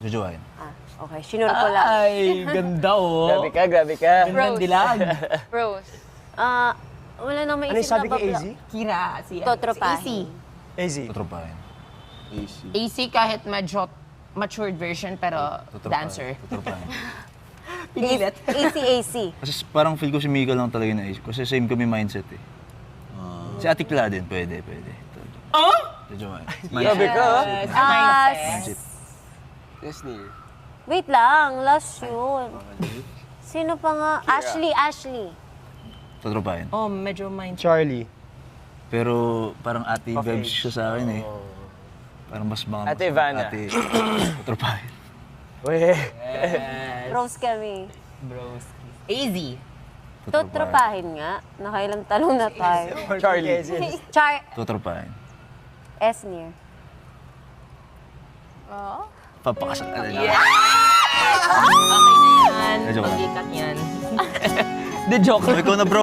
Jojoain. Okay, sinure ko lang. Ay, ganda oh. Grabe ka. Gandang dilag. Rose. Wala nang Ano maisip yung sabi na kay AZ? Kira, si Totropahin. AZ. Tutropahin. AC kahit medyo matured version pero dancer. Tutropahin. Pinilit. AC. Kasi parang feel ko si Mika lang talaga na issue. Kasi same kami mindset eh. Si Atikla din, pwede. Oh? Jojoain. Grabe ka, ha? Mindset. Yes, Neil. Wait lang, last yun. Sino pa nga? Ashley. Tutropahin. Oh, medyo mind. Charlie. Pero parang ate Of vibes age. siya sa akin eh. Parang mas mga... Ate Ivana. Ate... Tutropahin. Weh. Rose kami. Bros. AZ. Totropahin nga. Nakailang talong na tayo. Charlie. Tutropahin. Esnir. Papakasal ka na Okay na yan. Joke lang. Pag-ikat yan. The joke lang. Ikaw na bro.